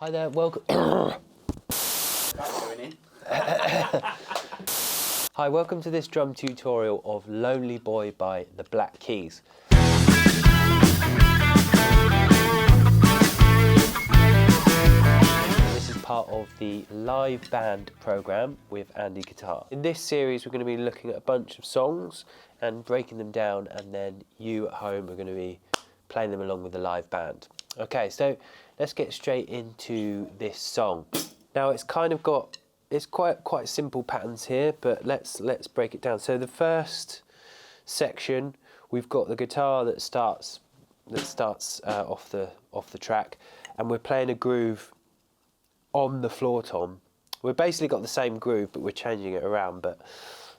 Hi there, welcome. That's going in. Hi, welcome to this drum tutorial of Lonely Boy by the Black Keys. This is part of the live band program with Andy Guitar. In this series, we're going to be looking at a bunch of songs and breaking them down, and then you at home are going to be playing them along with the live band. Okay, so let's get straight into this song. Now it's kind of got, it's quite simple patterns here, but let's break it down. So the first section, we've got the guitar that starts off the track, and we're playing a groove on the floor tom. We've basically got the same groove, but we're changing it around. But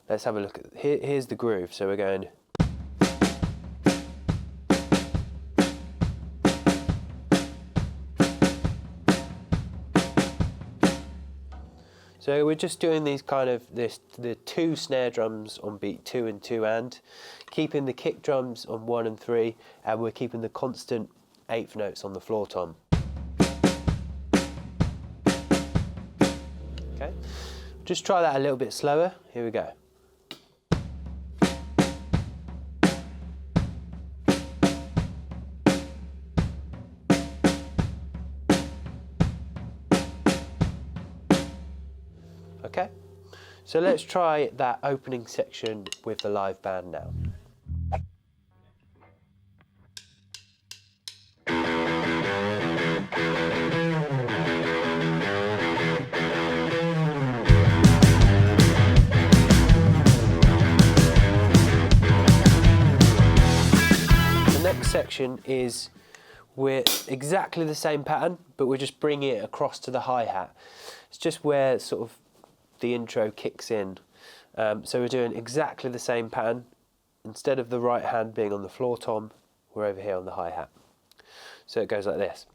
let's have a look at here's the groove. So we're going. So we're just doing these kind of the two snare drums on beat 2 and 2 and, keeping the kick drums on 1 and 3, and we're keeping the constant 8th notes on the floor tom. Okay, just try that a little bit slower. Here we go. Okay, so let's try that opening section with the live band now. The next section is we're exactly the same pattern, but we're just bringing it across to the hi-hat. It's just where sort of the intro kicks in. So we're doing exactly the same pattern. Instead of the right hand being on the floor tom, we're over here on the hi-hat. So it goes like this.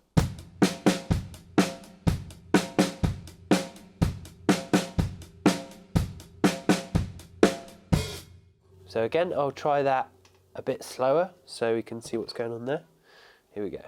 So again, I'll try that a bit slower so we can see what's going on there. Here we go.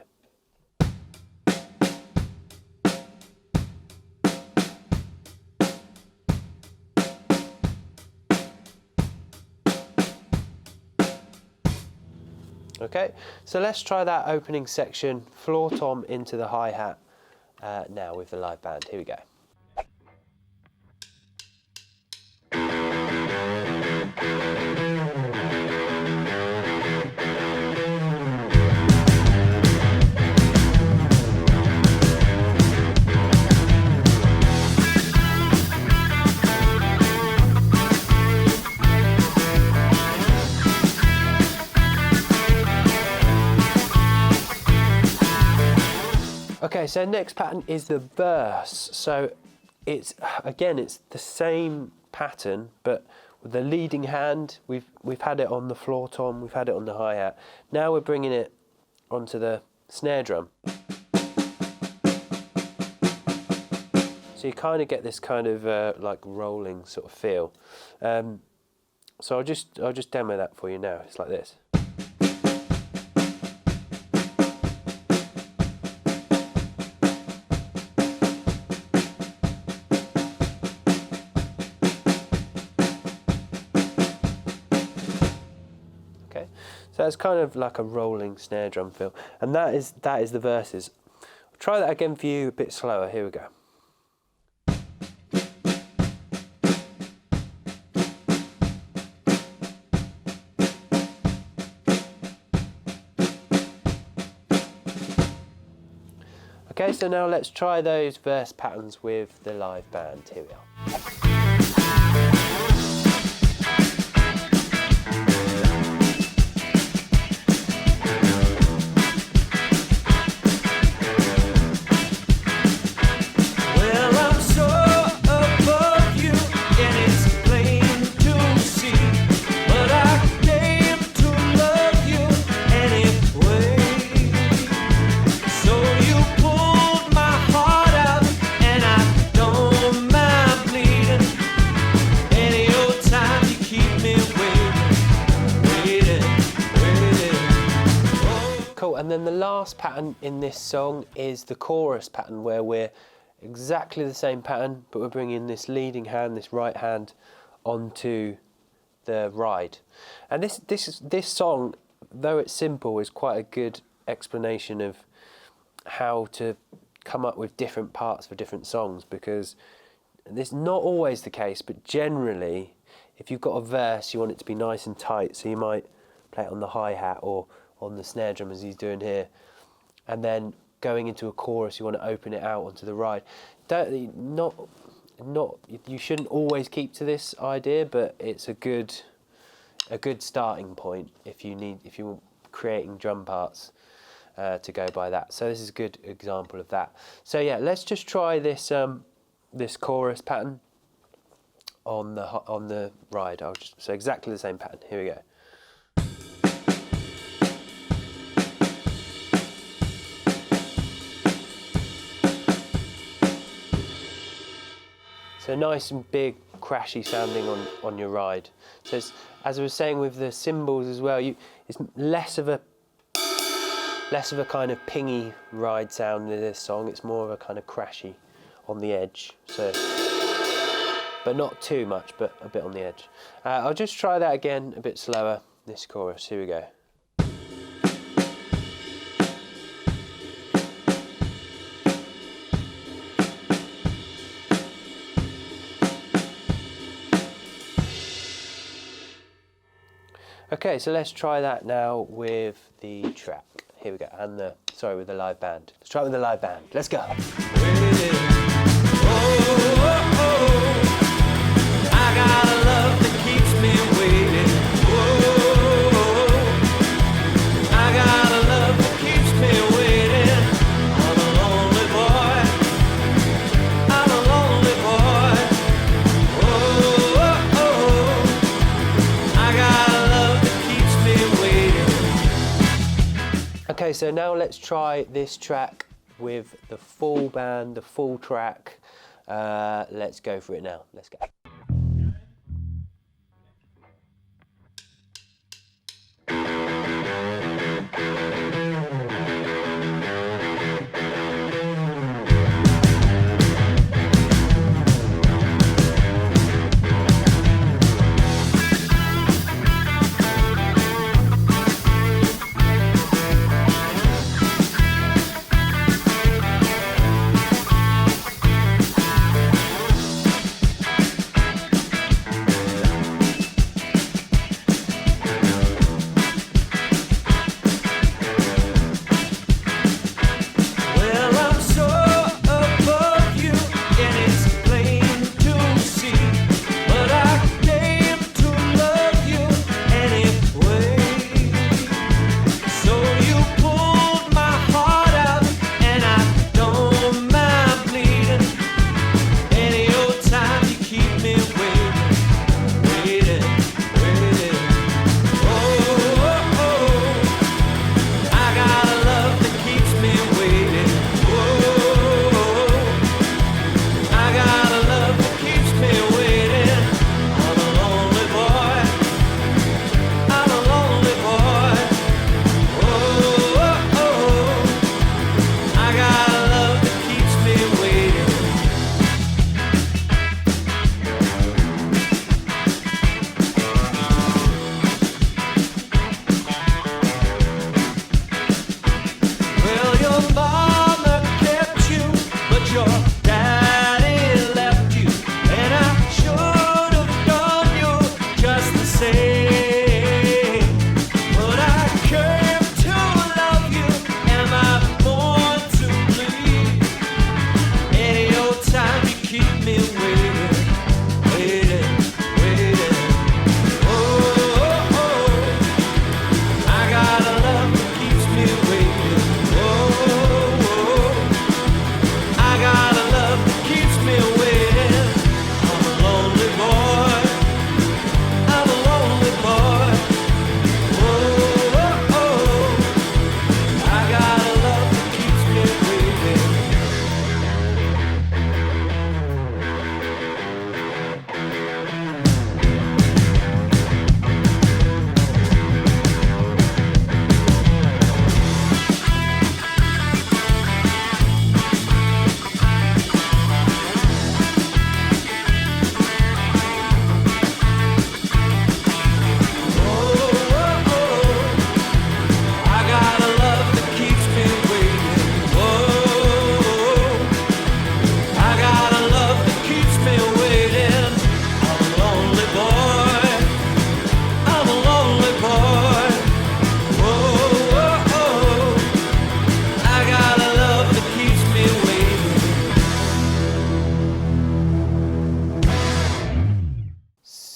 Okay, so let's try that opening section, floor tom into the hi-hat now with the live band. Here we go. Okay, so next pattern is the verse. So it's the same pattern, but with the leading hand, we've had it on the floor tom, we've had it on the hi-hat. Now we're bringing it onto the snare drum. So you kind of get this kind of like rolling sort of feel. So I'll just demo that for you now. It's like this. So it's kind of like a rolling snare drum feel, and that is the verses. I'll try that again for you a bit slower. Here we go. Okay, so now let's try those verse patterns with the live band. Here we are. So you pulled my heart out, and I don't mind. last pattern in this song is the chorus pattern, where we're exactly the same pattern, but we're bringing this leading hand, this right hand, onto the ride. And this song, though it's simple, is quite a good explanation of how to come up with different parts for different songs, because this is not always the case, but generally, if you've got a verse, you want it to be nice and tight, so you might play it on the hi-hat or on the snare drum as he's doing here, and then going into a chorus, you want to open it out onto the ride. You shouldn't always keep to this idea, but it's a good starting point if you're creating drum parts to go by that. So this is a good example of that. So yeah, let's just try this this chorus pattern on the ride. So exactly the same pattern. Here we go. So nice and big, crashy sounding on your ride. So it's, as I was saying with the cymbals as well, it's less of a kind of pingy ride sound in this song. It's more of a kind of crashy on the edge. So, but not too much, but a bit on the edge. I'll just try that again, a bit slower. This chorus. Here we go. Okay, so let's try that now with the track. Here we go, and with the live band. Let's try it with the live band. Let's go. I got a love that keeps me waiting. I got a love that keeps me waiting. I'm a lonely boy. I'm a lonely boy. I got a love that keeps me waiting. Okay, so now let's try this track with the full band, the full track. Let's go for it now. Let's go.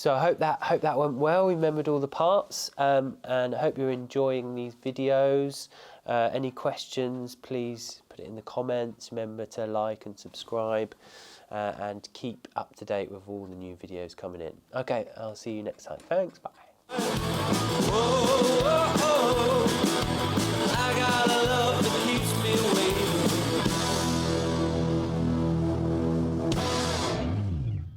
So I hope that went well. We remembered all the parts, and I hope you're enjoying these videos. Any questions, please put it in the comments. Remember to like and subscribe, and keep up to date with all the new videos coming in. Okay, I'll see you next time. Thanks, bye.